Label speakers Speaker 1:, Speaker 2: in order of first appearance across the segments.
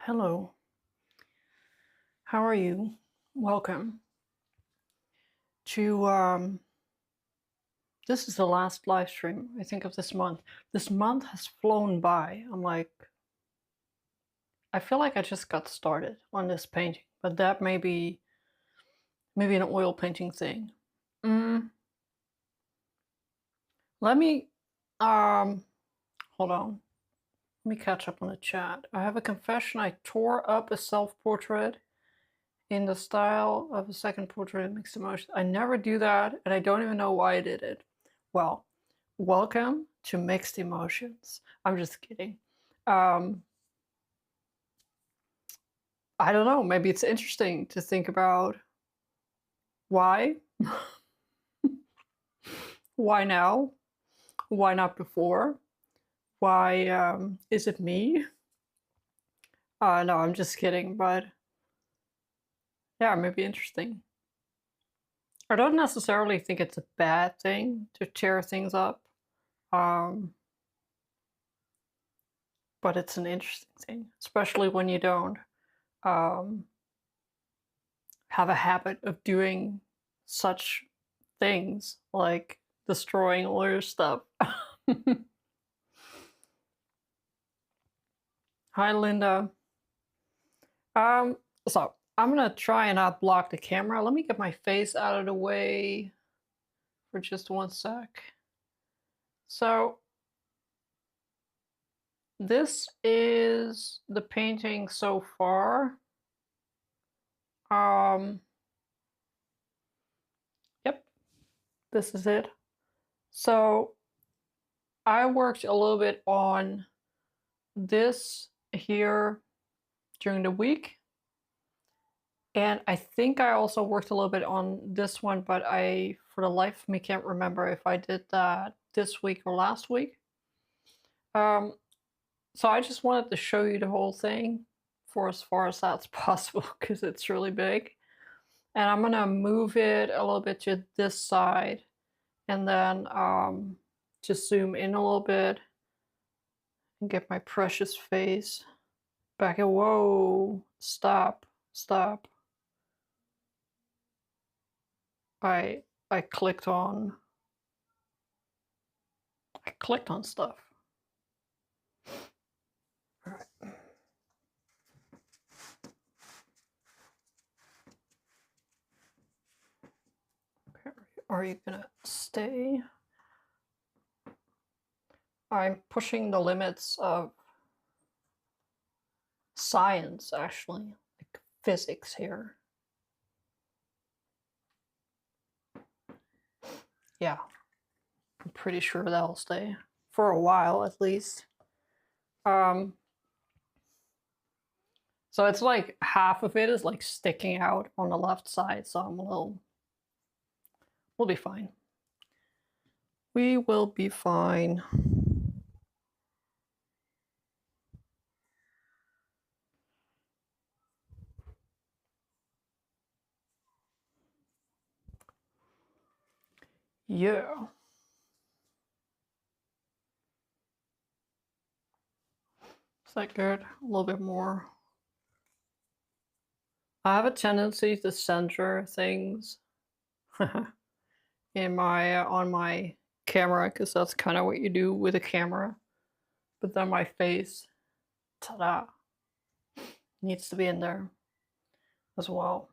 Speaker 1: Hello, how are you? Welcome to this is the last live stream, I think, of this month. This month has flown by. I feel like I just got started on this painting, but that may be maybe an oil painting thing. Let me hold on. Let me catch up on the chat. I have a confession. I tore up a self-portrait in the style of a second portrait in mixed emotions. I never do that, and I don't even know why I did it. Well, welcome to Mixed Emotions. I'm just kidding. I don't know, maybe it's interesting to think about why. Why now? Why not before? Why is it me? No, I'm just kidding, but yeah, maybe interesting. I don't necessarily think it's a bad thing to tear things up. But it's an interesting thing, especially when you don't have a habit of doing such things like destroying all your stuff. Hi, Linda. So I'm gonna try and not block the camera. Let me get my face out of the way for just one sec. So this is the painting so far. Yep, this is it. So I worked a little bit on this here during the week, and I think I also worked a little bit on this one, but I, for the life of me, can't remember if I did that this week or last week. So I just wanted to show you the whole thing for as far as that's possible, because it's really big. And I'm gonna move it a little bit to this side, and then just zoom in a little bit and get my precious face back. Whoa, stop. I clicked on stuff. All right. Okay, are you gonna stay? I'm pushing the limits of science, actually, like physics here. Yeah, I'm pretty sure that'll stay for a while at least. So it's like half of it is like sticking out on the left side, so we'll be fine. We will be fine. Yeah. Is that good? A little bit more. I have a tendency to center things in my on my camera, because that's kind of what you do with a camera. But then my face, ta-da, needs to be in there as well.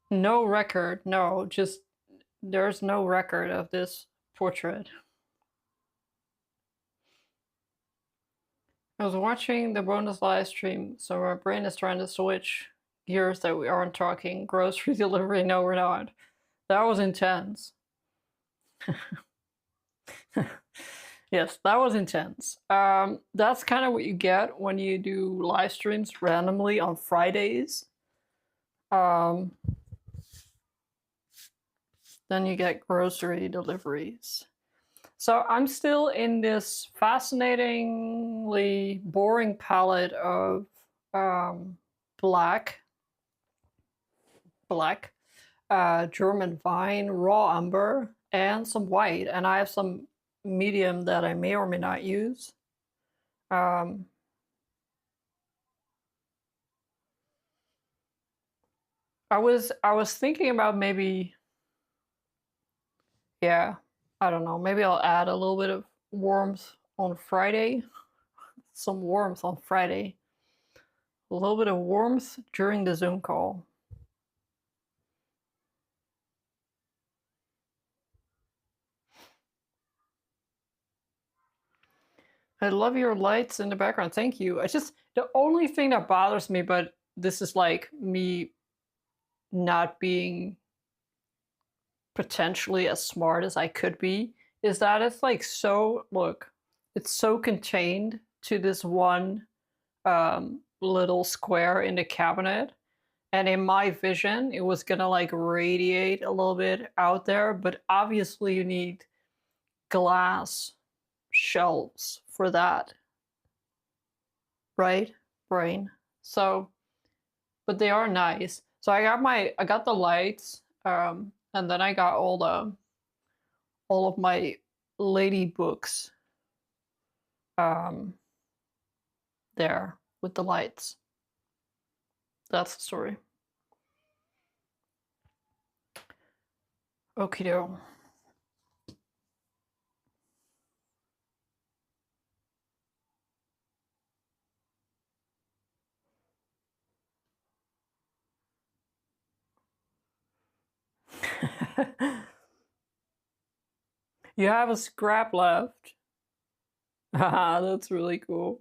Speaker 1: No record, no, just there's no record of this portrait. I was watching the bonus live stream, so my brain is trying to switch gears that we aren't talking grocery delivery. No, we're not. That was intense. Yes, that was intense. That's kind of what you get when you do live streams randomly on Fridays. Then you get grocery deliveries. So I'm still in this fascinatingly boring palette of black, German vine, raw umber, and some white. And I have some medium that I may or may not use. Um, I was thinking about maybe, yeah, I don't know, maybe I'll add a little bit of warmth on Friday. Some warmth on Friday. A little bit of warmth during the Zoom call. I love your lights in the background. Thank you. I just, the only thing that bothers me, but this is like me not being potentially as smart as I could be, is that it's like so, look, it's so contained to this one little square in the cabinet. And in my vision, it was gonna like radiate a little bit out there, but obviously you need glass shelves for that, right? Brain. So, but they are nice. So I got the lights, and then I got all of my lady books um there with the lights. That's the story. Okie doke. You have a scrap left. Haha, that's really cool.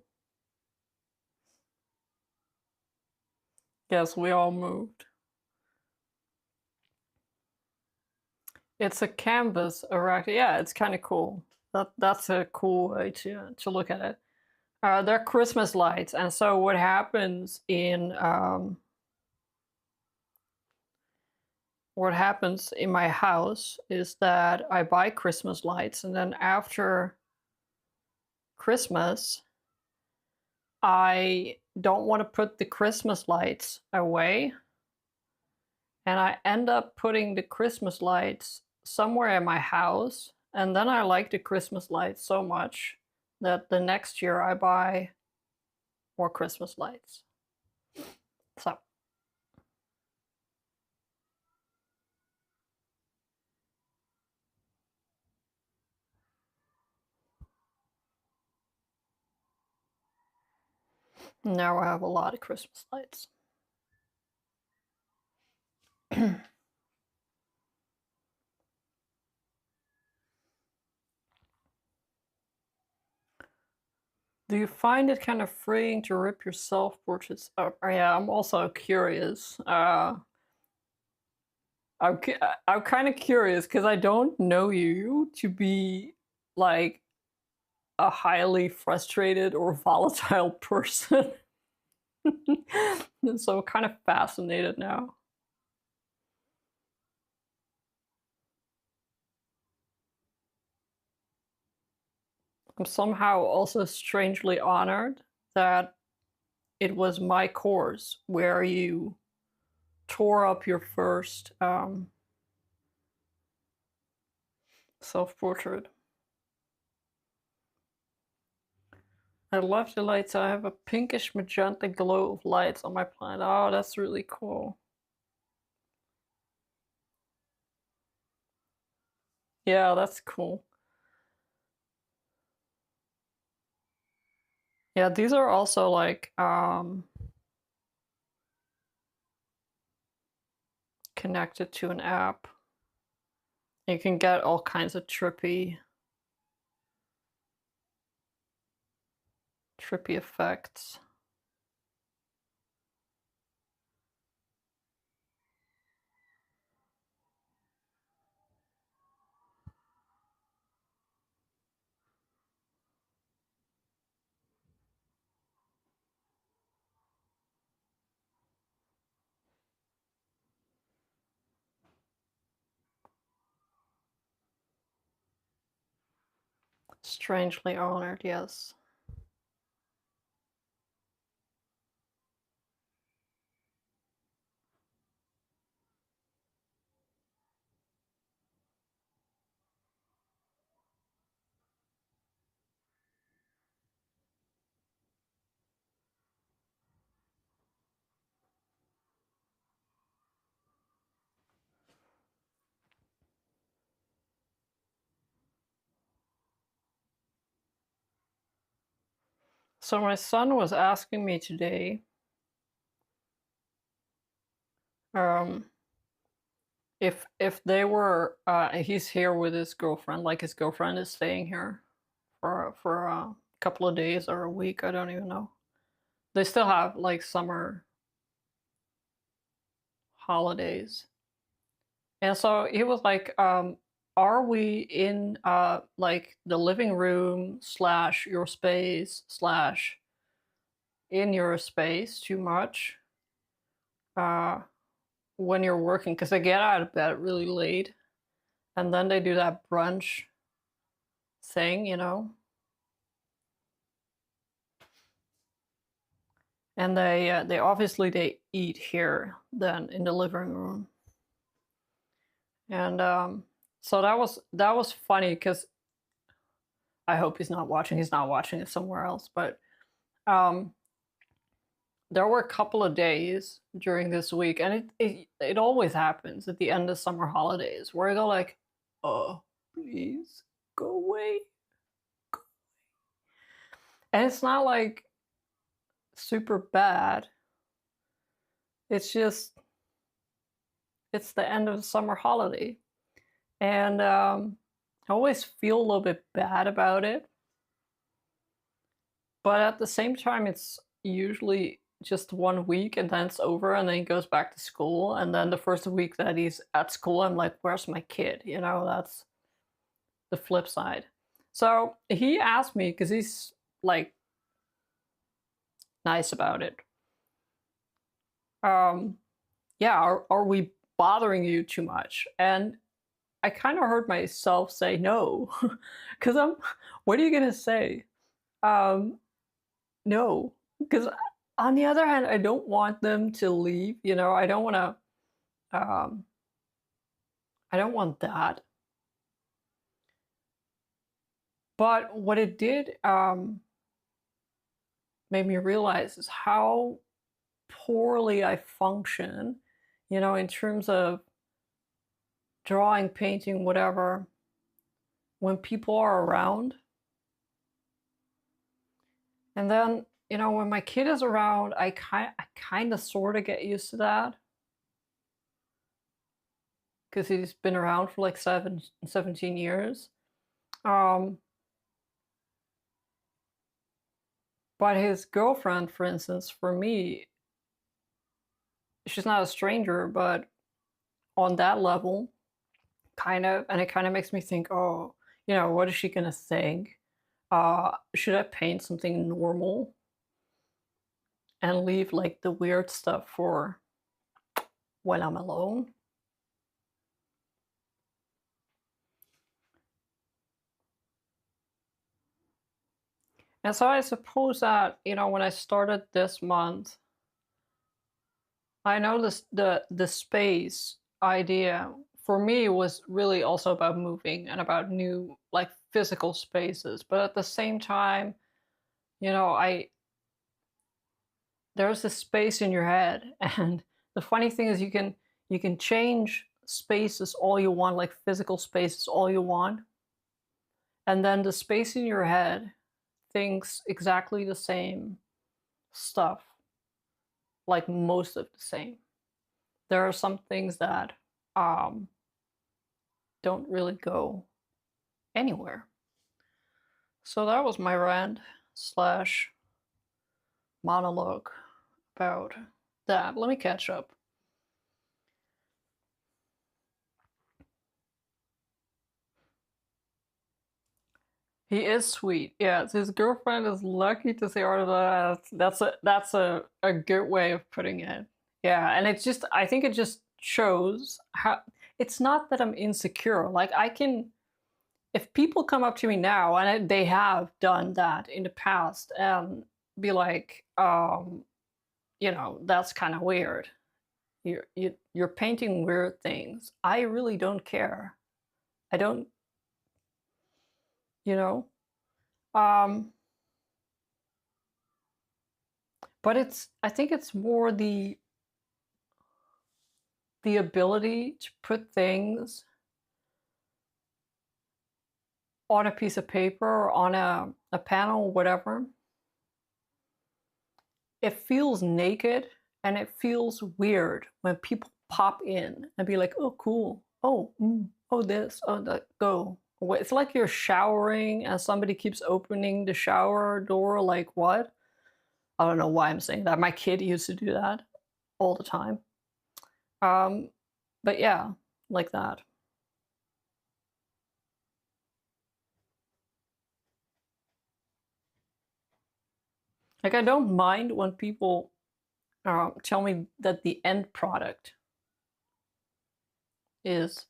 Speaker 1: Yes, we all moved. It's a canvas erect. Yeah, it's kind of cool. That's a cool way to look at it. They're Christmas lights, and so what happens in my house is that I buy Christmas lights, and then after Christmas, I don't want to put the Christmas lights away, and I end up putting the Christmas lights somewhere in my house, and then I like the Christmas lights so much that the next year I buy more Christmas lights. So now I have a lot of Christmas lights. Do you find it kind of freeing to rip your self-portraits up? Yeah, I'm also curious. I'm, I'm kind of curious because I don't know you to be like a highly frustrated or volatile person. So I'm kind of fascinated now. I'm somehow also strangely honored that it was my course where you tore up your first self-portrait. I love the lights. I have a pinkish magenta glow of lights on my planet. Oh, that's really cool. Yeah, that's cool. Yeah, these are also like connected to an app. You can get all kinds of trippy effects. Strangely honored, yes. So my son was asking me today, um, if they were, he's here with his girlfriend, like his girlfriend is staying here for a couple of days or a week, I don't even know. They still have like summer holidays. And so he was like, are we in like the living room slash your space slash in your space too much uh, when you're working? Because they get out of bed really late and then they do that brunch thing, you know, and they obviously they eat here then in the living room. And so that was funny because I hope he's not watching. He's not watching it somewhere else, but um, there were a couple of days during this week, and it always happens at the end of summer holidays where they're like, "Oh, please go away," and it's not like super bad. It's just it's the end of the summer holiday, and I always feel a little bit bad about it, but at the same time, it's usually just 1 week and then it's over and then he goes back to school. And then the first week that he's at school, I'm like, where's my kid? You know, that's the flip side. So he asked me, because he's like nice about it. Yeah, are we bothering you too much? And I kind of heard myself say no, because what are you gonna say? Um, no, because on the other hand, I don't want them to leave. You know, I don't want to. I don't want that. But what it did made me realize is how poorly I function. You know, in terms of drawing, painting, whatever, when people are around. And then, you know, when my kid is around, I kind of sort of get used to that because he's been around for like 17 years. Um, but his girlfriend, for instance, for me, she's not a stranger, but on that level, kind of, and it kind of makes me think, oh, you know, what is she gonna think? Should I paint something normal and leave like the weird stuff for when I'm alone? And so I suppose that, you know, when I started this month, I noticed the space idea for me was really also about moving and about new like physical spaces. But at the same time, you know, I there's this space in your head, and the funny thing is you can change spaces all you want, like physical spaces all you want, and then the space in your head thinks exactly the same stuff, like most of the same. There are some things that um, don't really go anywhere. So that was my rant slash monologue about that. Let me catch up. He is sweet. Yeah, his girlfriend is lucky to see all of that. That's a good way of putting it. Yeah, and it's just I think it just shows how it's not that I'm insecure. Like I can if people come up to me now and they have done that in the past and be like, you know, that's kind of weird. You're painting weird things. I really don't care. I don't, you know. Um, but I think it's more the ability to put things on a piece of paper or on a panel, whatever, it feels naked and it feels weird when people pop in and be like, oh, cool. Oh, oh, this, oh, that, go. It's like you're showering and somebody keeps opening the shower door. Like, what? I don't know why I'm saying that. My kid used to do that all the time. But yeah, like that. Like, I don't mind when people tell me that the end product is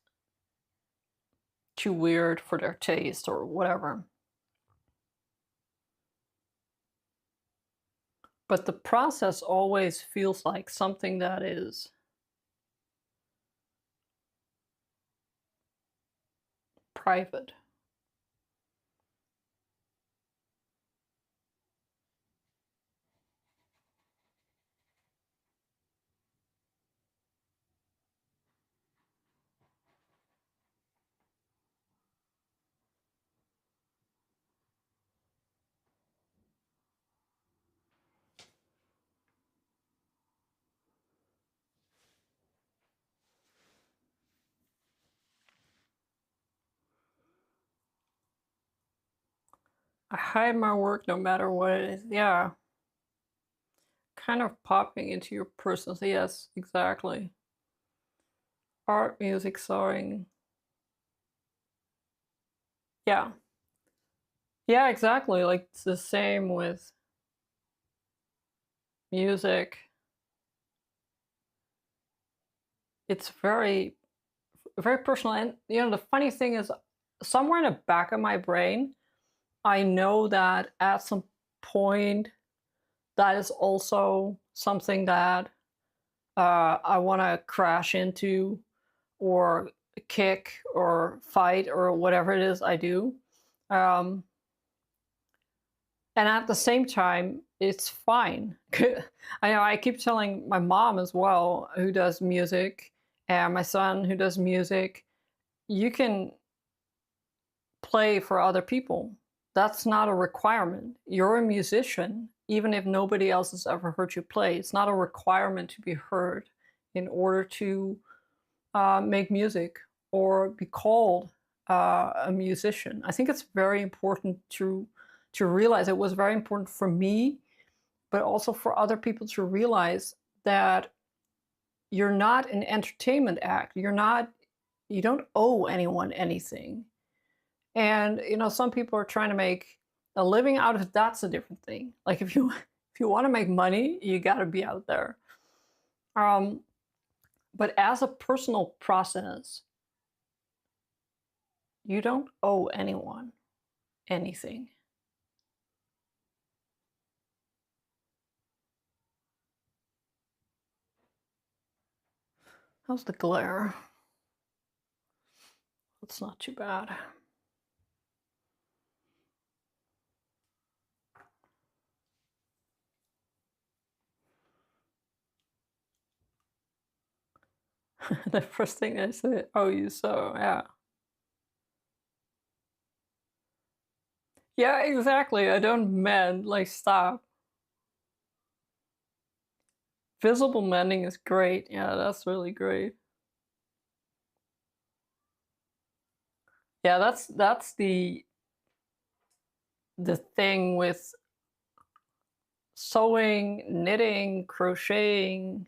Speaker 1: too weird for their taste or whatever. But the process always feels like something that is private. I hide my work no matter what it is. Yeah. Kind of popping into your personal. Yes, exactly. Art, music, sewing. Yeah. Yeah, exactly. Like it's the same with music. It's very, very personal. And you know, the funny thing is, somewhere in the back of my brain, I know that at some point, that is also something that I want to crash into or kick or fight or whatever it is I do. Um, and at the same time, it's fine. I know I keep telling my mom as well, who does music, and my son who does music, you can play for other people. That's not a requirement. You're a musician, even if nobody else has ever heard you play. It's not a requirement to be heard in order to make music or be called a musician. I think it's very important to realize. It was very important for me, but also for other people to realize that you're not an entertainment act. You don't owe anyone anything. And you know, some people are trying to make a living out of it. That's a different thing. Like if you want to make money, you got to be out there. Um, but as a personal process, you don't owe anyone anything. How's the glare? It's not too bad. The first thing I say, oh, you sew, yeah. Yeah, exactly. I don't mend, like, stop. Visible mending is great. Yeah, that's really great. Yeah, that's the thing with sewing, knitting, crocheting.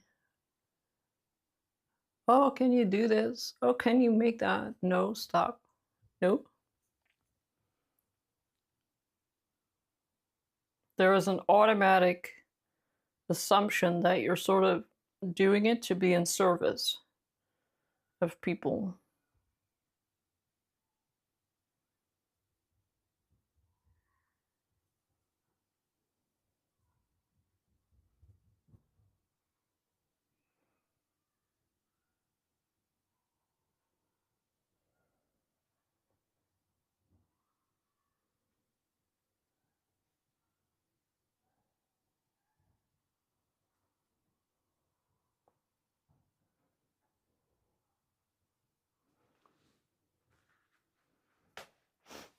Speaker 1: Oh, can you do this? Oh, can you make that? No, stop. Nope. There is an automatic assumption that you're sort of doing it to be in service of people.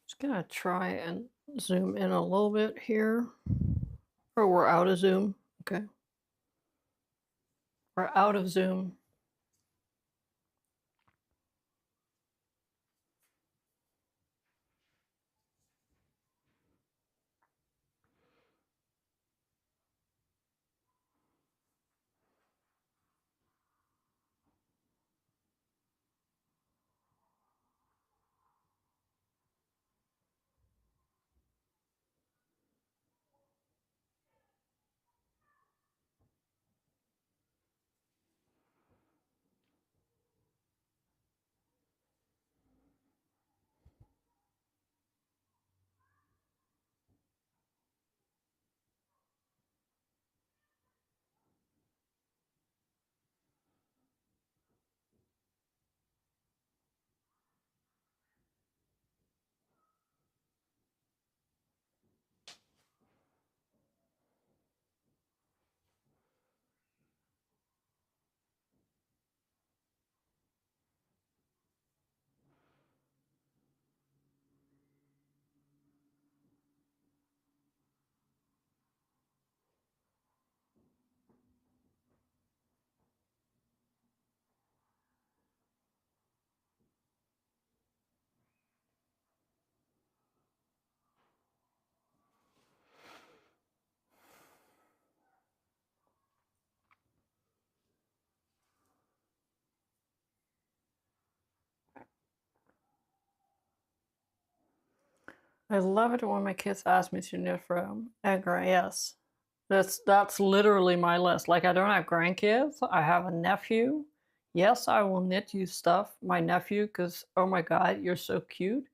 Speaker 1: Just gonna try and zoom in a little bit here. Or we're out of zoom. Okay. We're out of Zoom. I love it when my kids ask me to knit for them. Yes. That's literally my list. Like I don't have grandkids. I have a nephew. Yes, I will knit you stuff, my nephew, because oh my god, you're so cute.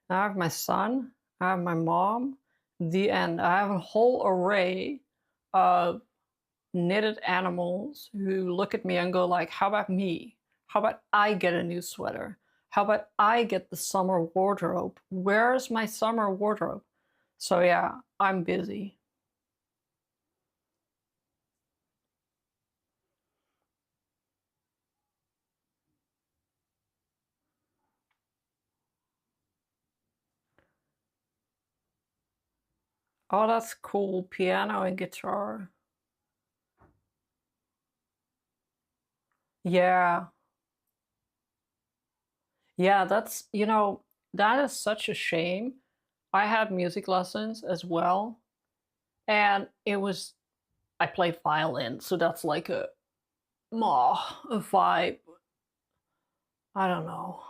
Speaker 1: I have my son. I have my mom. The end. I have a whole array of knitted animals who look at me and go like, how about me? How about I get a new sweater? How about I get the summer wardrobe? Where's my summer wardrobe? So yeah, I'm busy. Oh, that's cool. Piano and guitar. Yeah. Yeah, that's, that is such a shame. I had music lessons as well, and I played violin, so that's like a vibe. I don't know.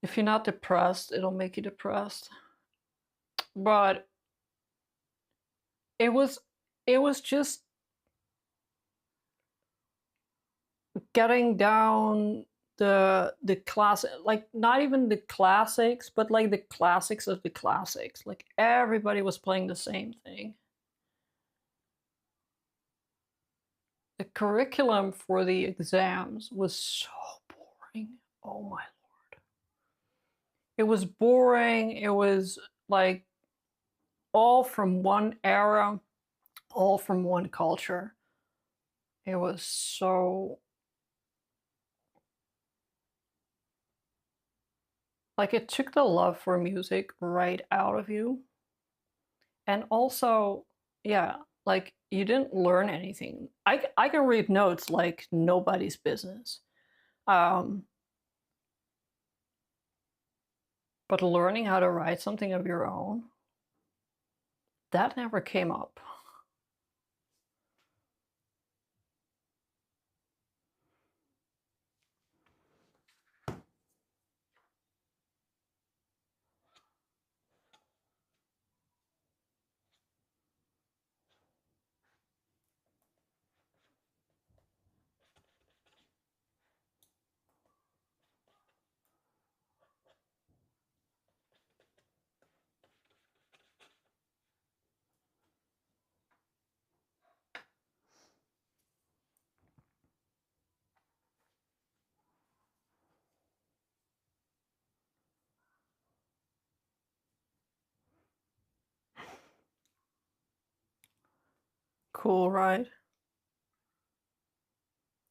Speaker 1: If you're not depressed, it'll make you depressed. But it was it was just getting down the class, like not even the classics, but like the classics of the classics. Like everybody was playing the same thing. The curriculum for the exams was so boring. Oh my lord. It was boring. It was like all from one era, all from one culture. It was so, like, it took the love for music right out of you. And also, yeah, like you didn't learn anything. I can read notes like nobody's business. Um, but learning how to write something of your own, that never came up. Cool, right?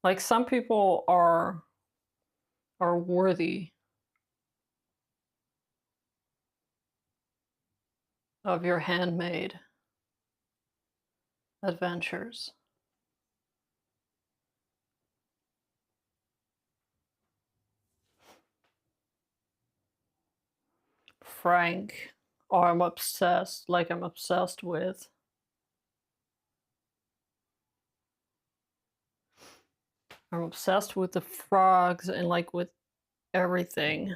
Speaker 1: Like some people are worthy of your handmade. adventures. Frank, or I'm obsessed, like I'm obsessed with. I'm obsessed with the frogs and like with everything.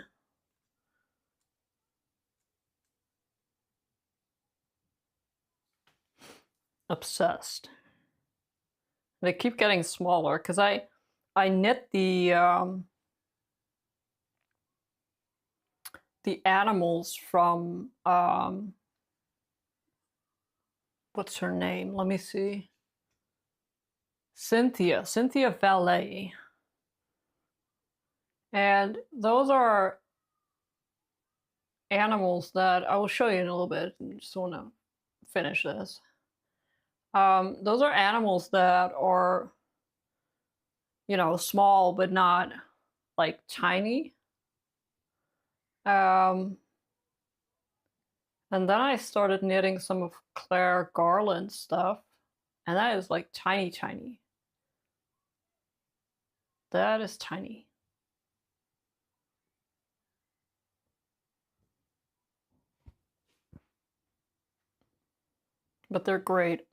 Speaker 1: Obsessed. They keep getting smaller because I knit the animals from what's her name? Let me see. Cynthia Valet. And those are animals that I will show you in a little bit. I just want to finish this. Those are animals that are, you know, small but not like tiny. And then I started knitting some of Claire Garland's stuff, and that is like tiny, tiny. That is tiny. But they're great.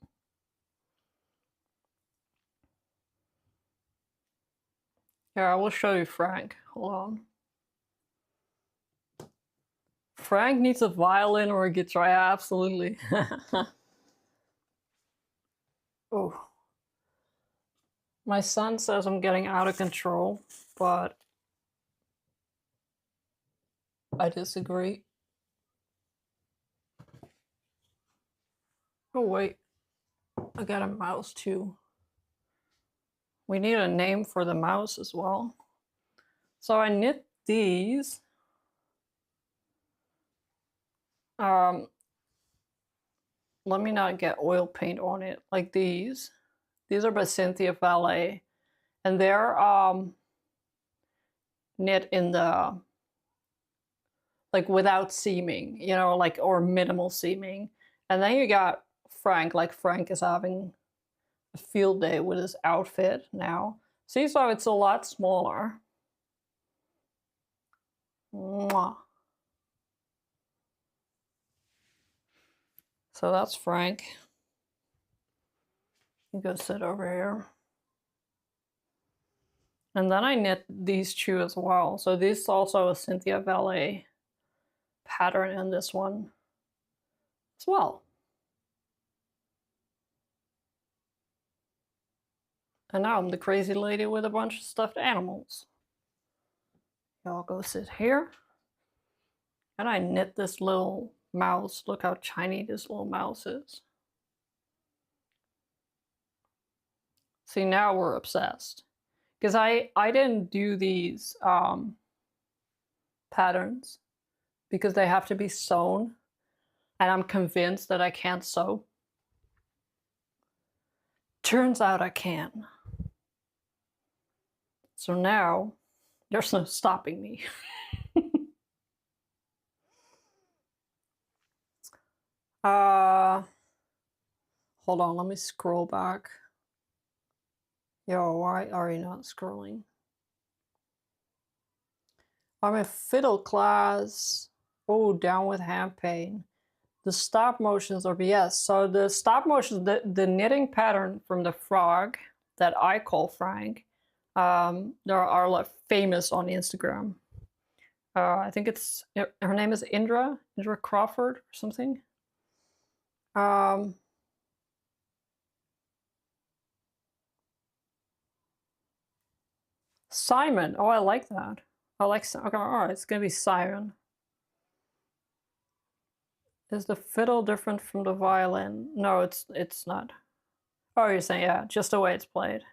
Speaker 1: Here, I will show you Frank. Hold on. Frank needs a violin or a guitar. Yeah, absolutely. Oh. My son says I'm getting out of control, but I disagree. Oh, wait. I got a mouse too. We need a name for the mouse as well. So I knit these. Let me not get oil paint on it. Like these. These are by Cynthia Valet. And they're knit in the, like without seaming, you know, like, or minimal seaming. And then you got Frank, like Frank is having a field day with his outfit now. See, so it's a lot smaller. Mwah. So that's Frank. You go sit over here. And then I knit these two as well. So this is also a Cynthia Valet pattern in this one as well. And now I'm the crazy lady with a bunch of stuffed animals. Y'all go sit here. And I knit this little mouse. Look how tiny this little mouse is. See, now we're obsessed. Because I didn't do these patterns because they have to be sewn. And I'm convinced that I can't sew. Turns out I can. So now, there's no stopping me. Hold on, let me scroll back. Yo, why are you not scrolling? I'm in fiddle class. Oh, down with hand pain. The stop motions are BS. So the stop motions, the knitting pattern from the frog that I call Frank, there are like famous on Instagram. I think it's, her name is Indra Crawford or something. Simon. Oh, I like that. I like, okay, all right, it's gonna be Simon. Is the fiddle different from the violin? No, it's not. Oh, you're saying, yeah, just the way it's played.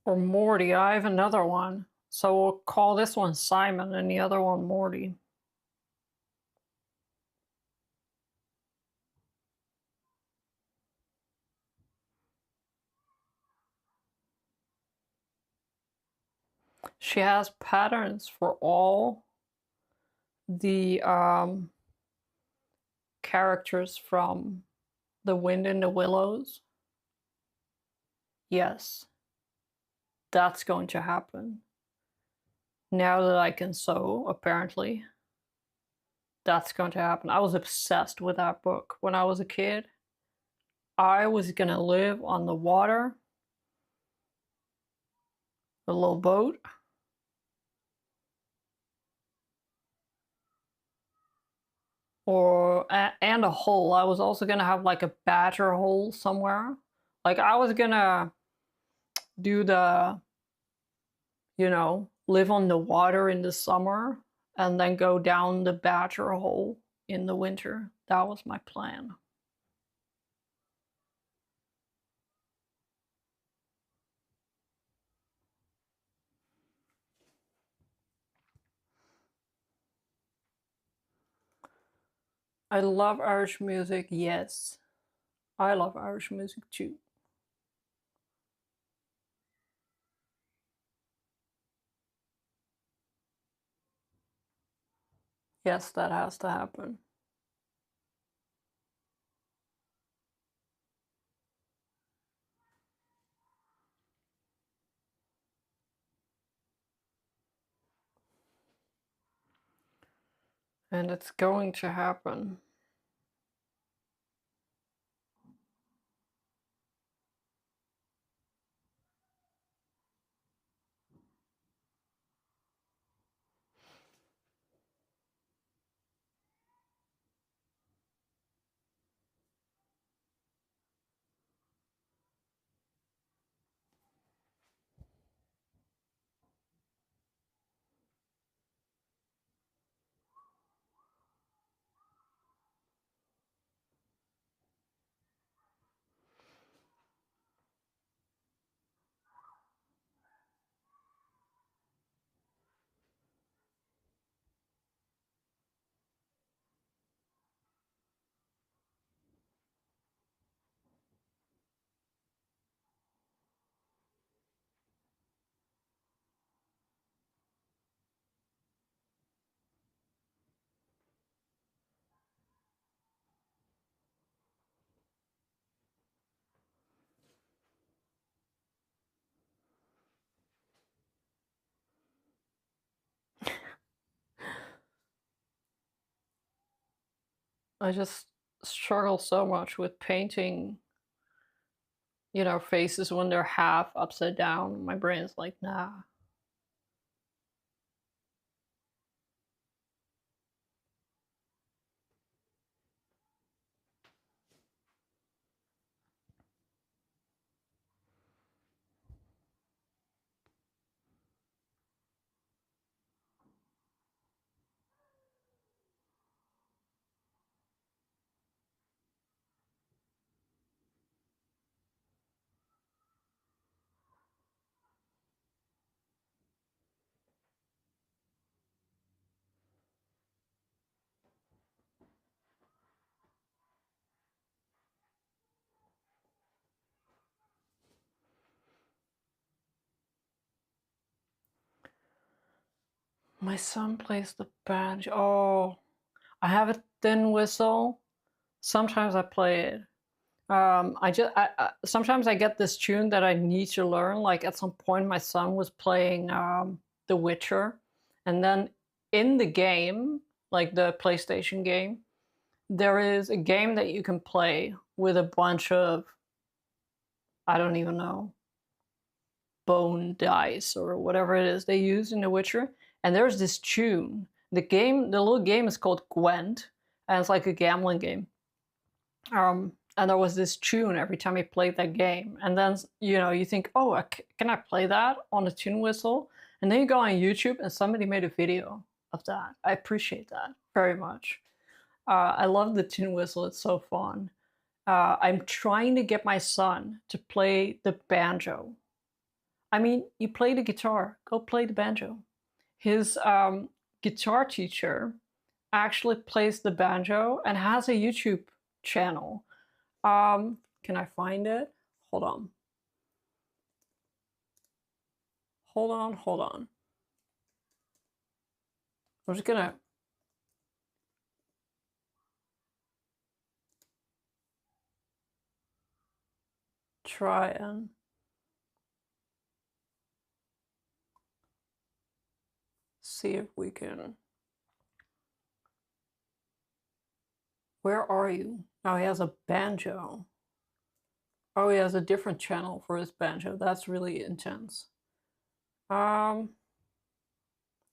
Speaker 1: Or Morty. I have another one. So we'll call this one Simon and the other one Morty. She has patterns for all the characters from The Wind in the Willows. Yes, that's going to happen. Now that I can sew, apparently, that's going to happen. I was obsessed with that book when I was a kid. I was gonna live on the water, the little boat, or and a hole. I was also gonna have like a badger hole somewhere. Like I was gonna do the, live on the water in the summer and then go down the badger hole in the winter. That was my plan. I love Irish music, yes. I love Irish music too. Yes, that has to happen. And it's going to happen. I just struggle so much with painting, faces when they're half upside down. My brain's like, nah. My son plays the banjo. Oh, I have a thin whistle. Sometimes I play it. Sometimes I get this tune that I need to learn. Like at some point, my son was playing The Witcher, and then in the game, like the PlayStation game, there is a game that you can play with a bunch of, I don't even know, bone dice or whatever it is they use in The Witcher. And there's this tune. The little game is called Gwent, and it's like a gambling game. And there was this tune every time I played that game. And then, you think, oh, can I play that on a tune whistle? And then you go on YouTube and somebody made a video of that. I appreciate that very much. I love the tune whistle. It's so fun. I'm trying to get my son to play the banjo. I mean, you play the guitar, go play the banjo. His guitar teacher actually plays the banjo and has a YouTube channel. Can I find it? Hold on. Hold on. I'm just gonna try and see if we can. Where are you? Oh, he has a banjo. Oh, he has a different channel for his banjo. That's really intense.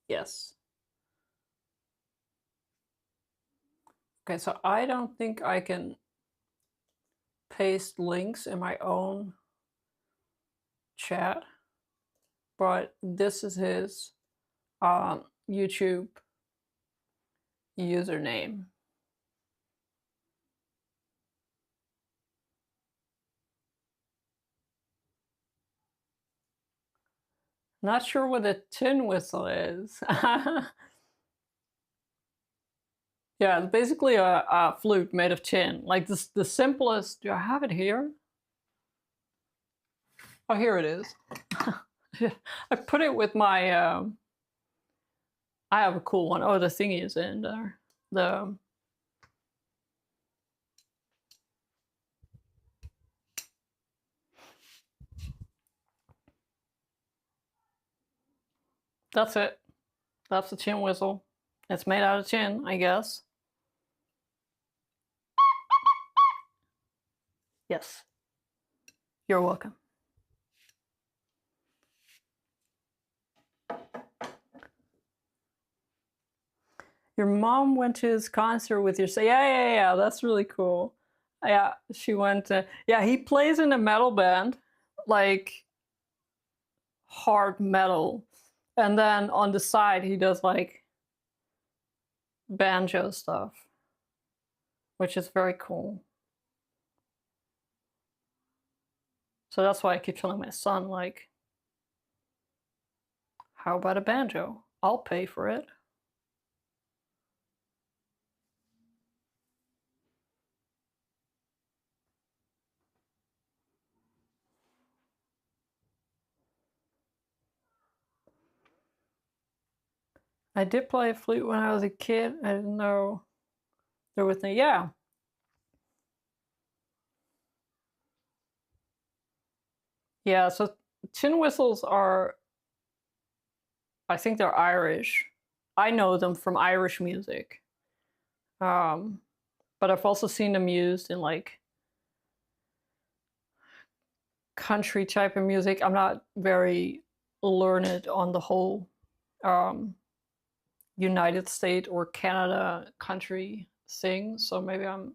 Speaker 1: Yes. Okay, so I don't think I can paste links in my own chat, but this is his YouTube username. Not sure what a tin whistle is. Yeah, it's basically a flute made of tin. Like this, the simplest. Do I have it here? Oh, here it is. I put it with my. I have a cool one. Oh, the thingy is in there. The. That's it. That's the tin whistle. It's made out of tin, I guess. Yes. You're welcome. Your mom went to his concert with your son. Yeah. That's really cool. Yeah, she went to. Yeah, he plays in a metal band, like hard metal, and then on the side he does like banjo stuff, which is very cool. So that's why I keep telling my son, like, how about a banjo? I'll pay for it. I did play a flute when I was a kid. I didn't know there was no. Yeah. Yeah, so tin whistles are, I think they're Irish. I know them from Irish music. But I've also seen them used in like country type of music. I'm not very learned on the whole United States or Canada country thing, so maybe I'm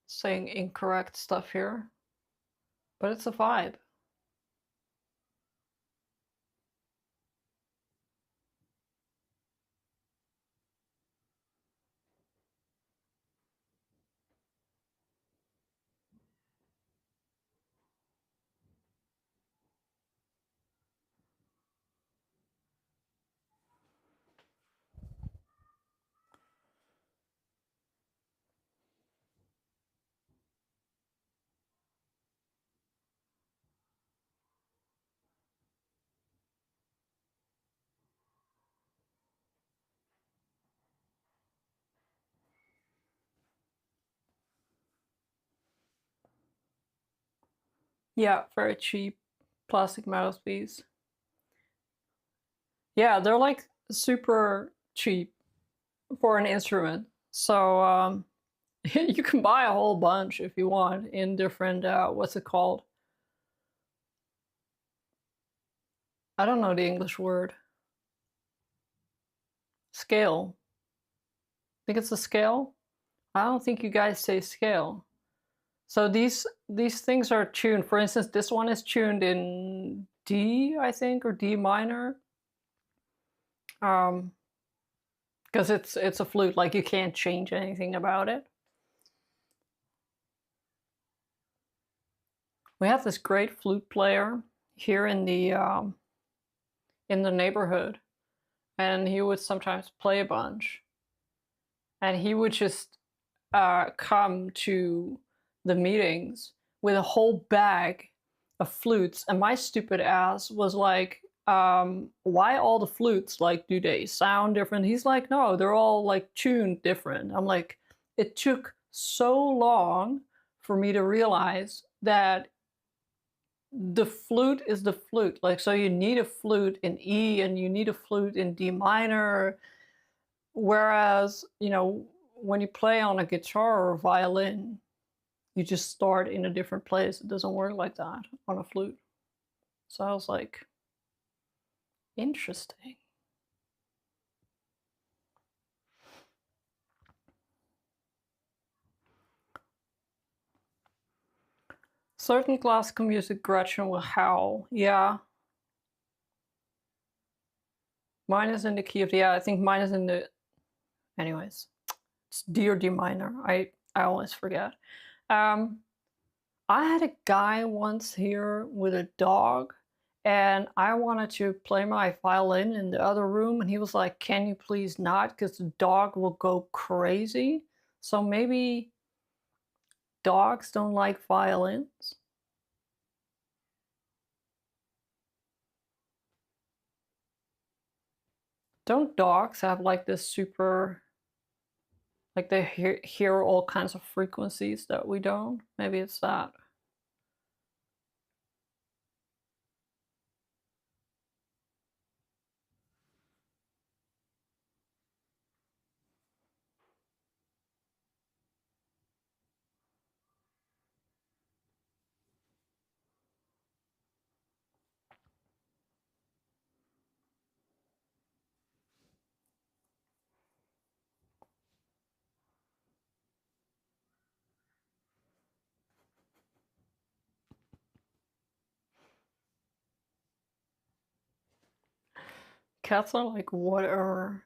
Speaker 1: saying incorrect stuff here, but it's a vibe. Yeah, very cheap plastic mouthpiece. Yeah, they're like super cheap for an instrument. So you can buy a whole bunch if you want in different what's it called? I don't know the English word. Scale. I think it's a scale. I don't think you guys say scale. So these things are tuned. For instance, this one is tuned in D, I think, or D minor. Because it's a flute, like you can't change anything about it. We have this great flute player here in the neighborhood, and he would sometimes play a bunch, and he would just come to the meetings with a whole bag of flutes, and my stupid ass was like, why all the flutes? Like, do they sound different? He's like, no, they're all like tuned different. I'm like, it took so long for me to realize that the flute is the flute. Like, so you need a flute in E and you need a flute in D minor. Whereas, you know, when you play on a guitar or a violin, you just start in a different place. It doesn't work like that on a flute. So I was like, interesting. Certain classical music, Gretchen will howl. Yeah. Mine is in the key of D. Yeah, I think mine is in the. Anyways, it's D or D minor. I always forget. I had a guy once here with a dog, and I wanted to play my violin in the other room, and he was like, "Can you please not? Because the dog will go crazy." So maybe dogs don't like violins. Don't dogs have like this super, like they hear all kinds of frequencies that we don't? Maybe it's that. Cats are like, whatever.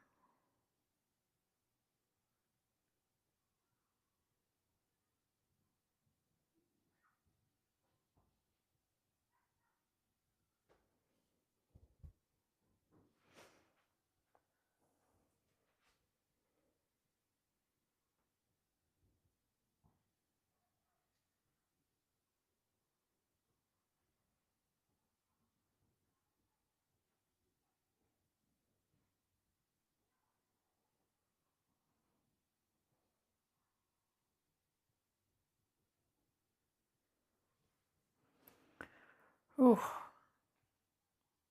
Speaker 1: Ooh.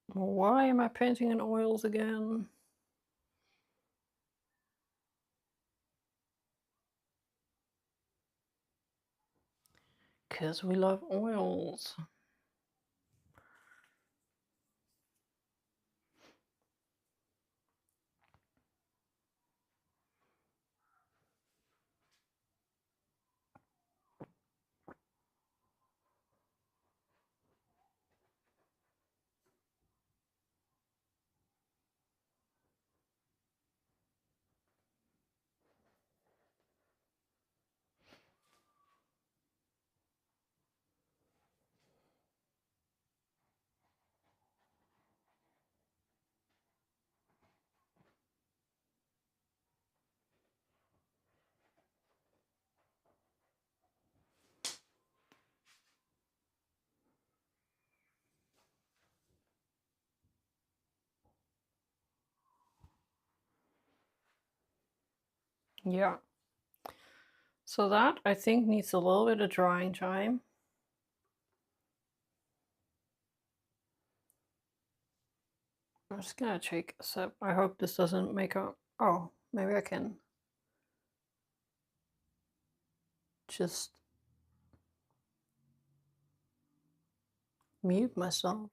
Speaker 1: Why am I painting in oils again? Because we love oils. Yeah. So that, I think, needs a little bit of drying time. I'm just gonna take a sip. I hope this doesn't make a... Oh, maybe I can just mute myself.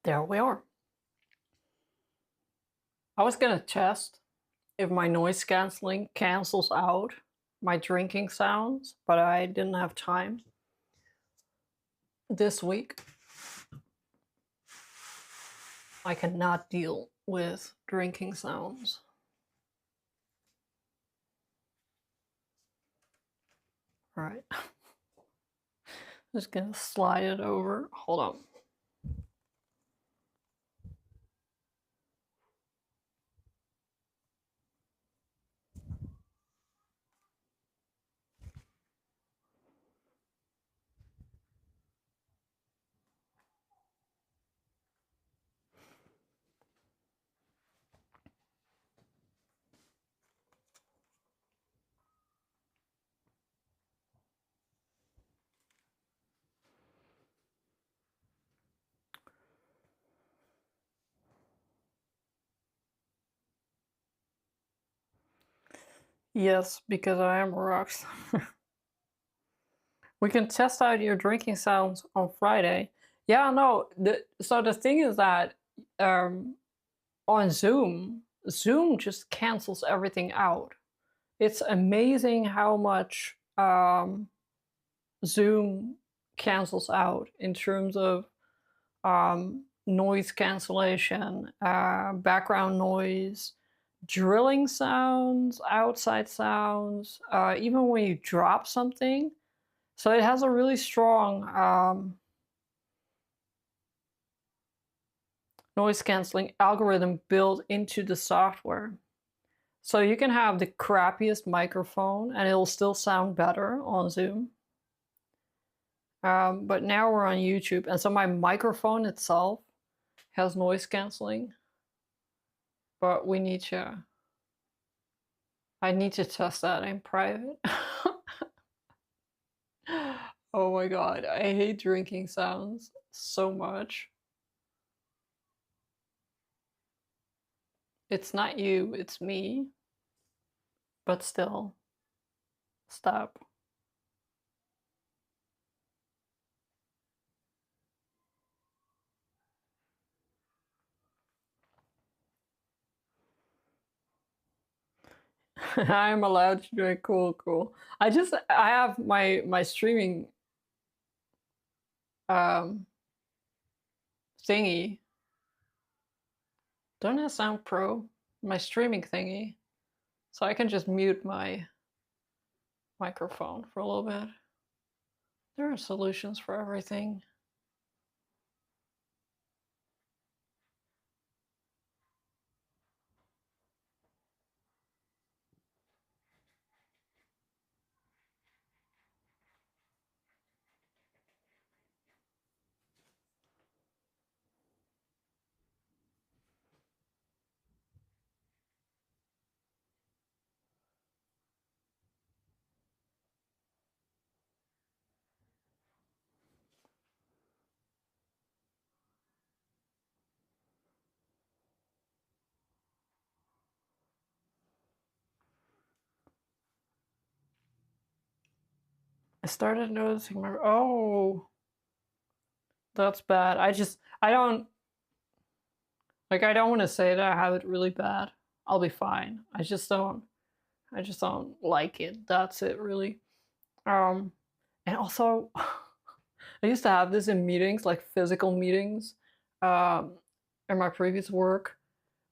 Speaker 1: There we are. I was gonna test if my noise canceling cancels out my drinking sounds, but I didn't have time this week. I cannot deal with drinking sounds. All right. Just gonna slide it over. Hold on. Yes, because I am a rockstar. We can test out your drinking sounds on Friday. Yeah, no. So the thing is that on Zoom just cancels everything out. It's amazing how much Zoom cancels out in terms of noise cancellation, background noise, drilling sounds, outside sounds, even when you drop something. So it has a really strong noise canceling algorithm built into the software. So you can have the crappiest microphone and it'll still sound better on Zoom. But now we're on YouTube, and so my microphone itself has noise canceling. But I need to test that in private. Oh my god, I hate drinking sounds so much. It's not you, it's me. But still, stop. I'm allowed to drink. Cool. I have my streaming um thingy. Don't have Sound Pro, my streaming thingy. So I can just mute my microphone for a little bit. There are solutions for everything. I started noticing my, oh, that's bad. I don't, like, I don't want to say that I have it really bad. I'll be fine. I just don't like it. That's it, really. Um, and also, I used to have this in meetings, like physical meetings, um, in my previous work,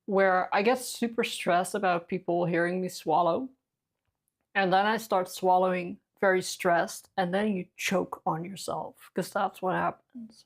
Speaker 1: where I get super stressed about people hearing me swallow. And then I start swallowing very stressed, and then you choke on yourself, because that's what happens.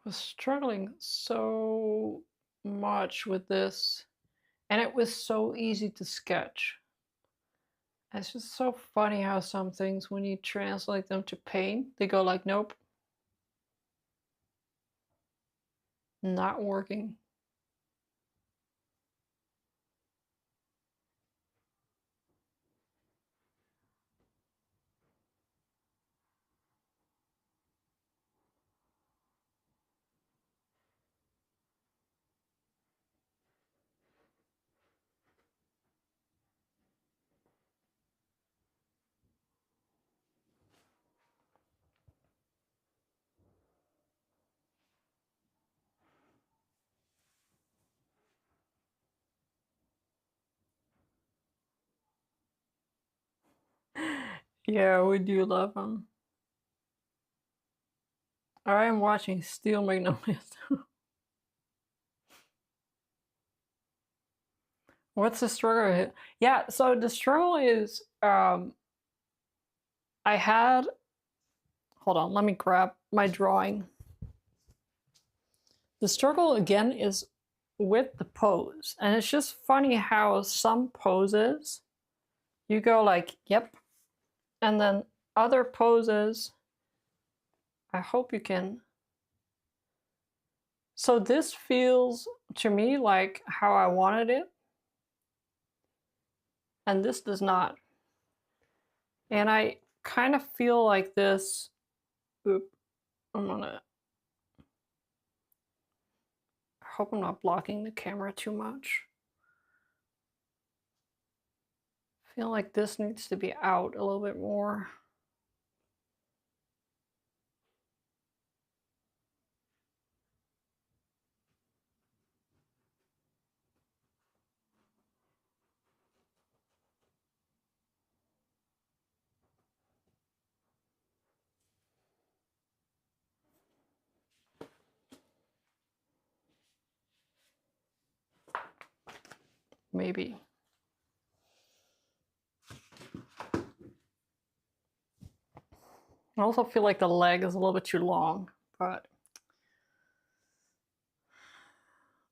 Speaker 1: I was struggling so much with this, and it was so easy to sketch. It's just so funny how some things, when you translate them to paint, they go like, nope, not working. Yeah, we do love them. I am watching Steel Magnolias. What's the struggle here? Yeah, so the struggle is I had, hold on, let me grab my drawing. The struggle again is with the pose. And it's just funny how some poses you go like, yep. And then other poses, I hope you can. So this feels to me like how I wanted it. And this does not. And I kind of feel like this. Oop, I'm gonna. I hope I'm not blocking the camera too much. I feel like this needs to be out a little bit more. Maybe. I also feel like the leg is a little bit too long, but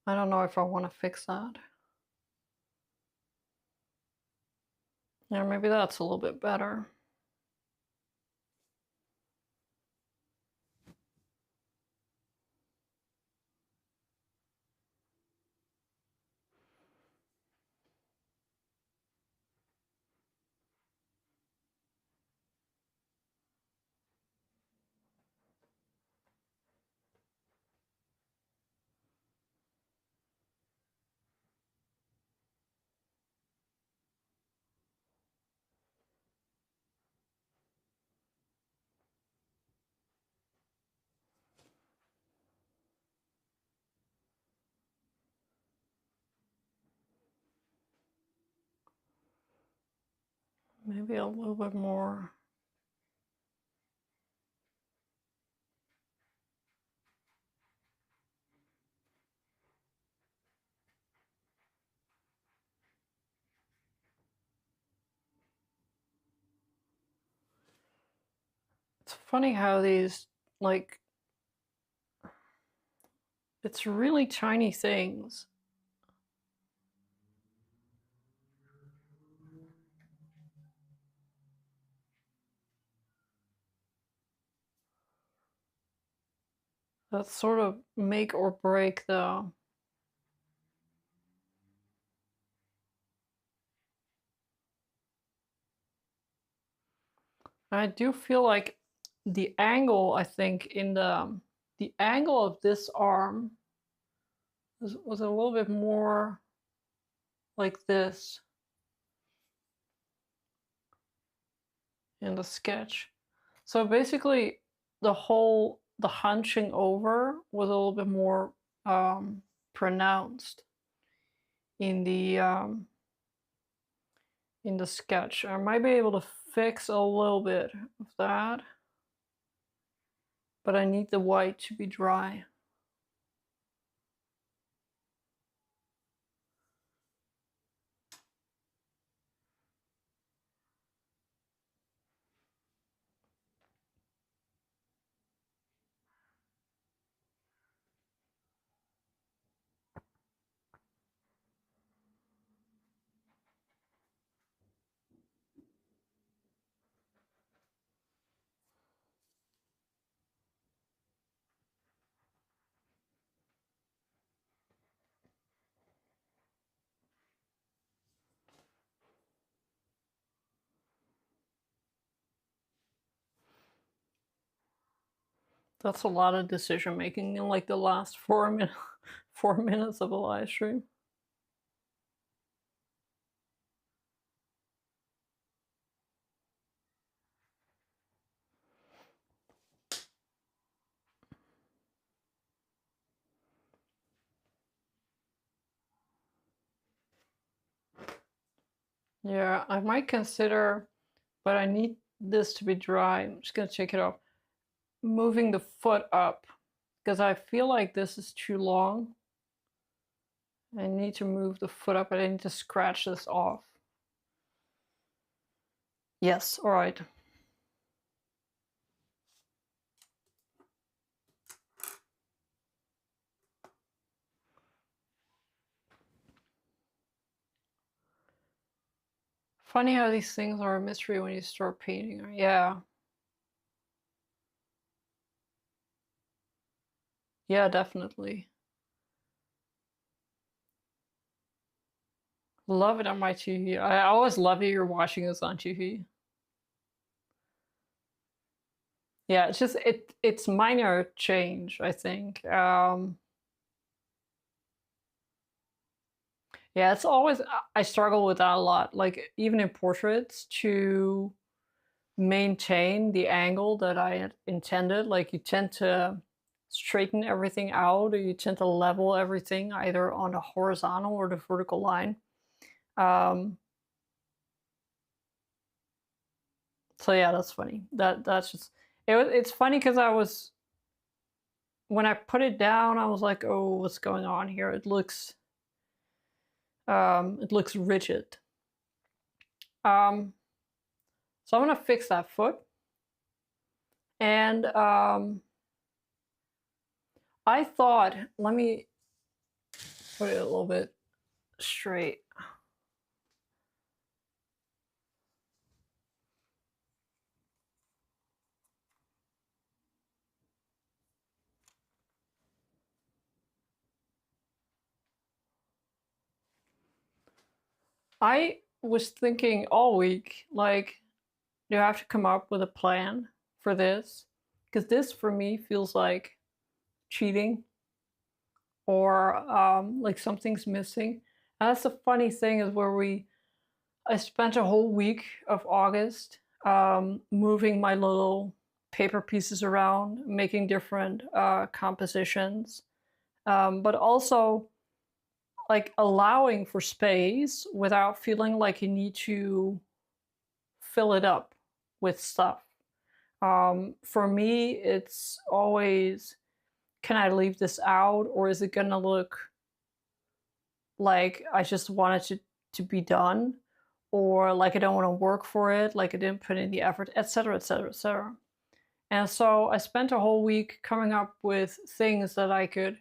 Speaker 1: I don't know if I want to fix that. Yeah, maybe that's a little bit better. Maybe a little bit more. It's funny how these, like, it's really tiny things. That sort of make or break though. I do feel like the angle, I think, in the angle of this arm was a little bit more like this in the sketch. So basically the hunching over was a little bit more pronounced in the sketch. I might be able to fix a little bit of that, but I need the white to be dry. That's a lot of decision making in like the last 4 minutes 4 minutes of a live stream. Yeah, I might consider, but I need this to be dry. I'm just gonna take it off. Moving the foot up because I feel like this is too long. I need to move the foot up and I need to scratch this off. Yes, all right. Funny how these things are a mystery when you start painting. Yeah. Yeah, definitely. Love it on my TV. I always love it you're watching this on TV. Yeah, it's just it's minor change, I think. Yeah, it's always I struggle with that a lot. Like even in portraits to maintain the angle that I had intended. Like you tend to straighten everything out, or you tend to level everything either on the horizontal or the vertical line. Um, so yeah, that's funny. That's just it's funny because I was when I put it down, I was like, oh, what's going on here? It looks rigid. Um, so I'm gonna fix that foot, and I thought, let me put it a little bit straight. I was thinking all week, like, you have to come up with a plan for this, because this for me feels like cheating or like something's missing. And that's the funny thing is where I spent a whole week of August moving my little paper pieces around, making different compositions, but also like allowing for space without feeling like you need to fill it up with stuff. For me, it's always, can I leave this out, or is it gonna look like I just want it to be done, or like I don't want to work for it, like I didn't put in the effort, etc., etc., etc. And so I spent a whole week coming up with things that I could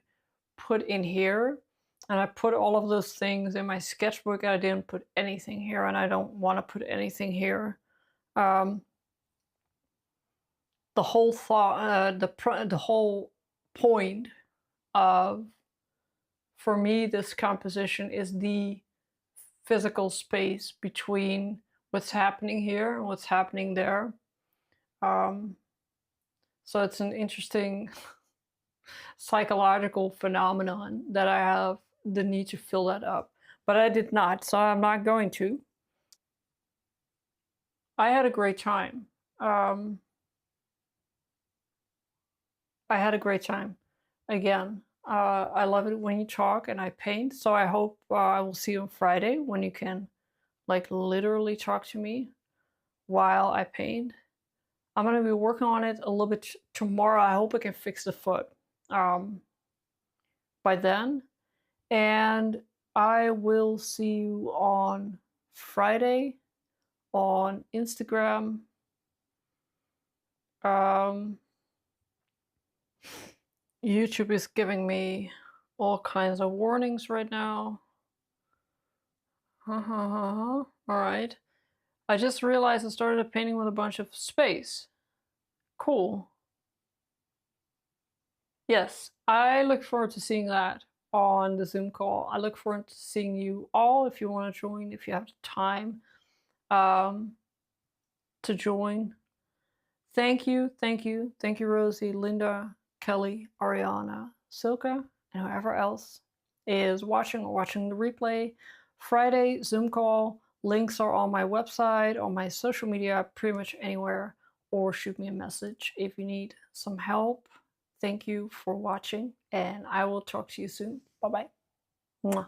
Speaker 1: put in here. And I put all of those things in my sketchbook. I didn't put anything here, and I don't want to put anything here. Um, the whole thought, the whole point of, for me, this composition is the physical space between what's happening here and what's happening there. Um, so it's an interesting psychological phenomenon that I have the need to fill that up. But I did not, so I'm not going to. I had a great time. Um, I had a great time. Again, I love it when you talk and I paint. So I hope I will see you on Friday when you can, like, literally talk to me while I paint. I'm gonna be working on it a little bit tomorrow. I hope I can fix the foot um, by then. And I will see you on Friday on Instagram. Um, YouTube is giving me all kinds of warnings right now. All right. I just realized I started a painting with a bunch of space. Cool. Yes, I look forward to seeing that on the Zoom call. I look forward to seeing you all if you want to join, if you have the time um, to join. Thank you, thank you, thank you, Rosie, Linda, Kelly, Ariana, Silka, and whoever else is watching or watching the replay. Friday Zoom call. Links are on my website, on my social media, pretty much anywhere, or shoot me a message if you need some help. Thank you for watching, and I will talk to you soon. Bye bye. Mwah.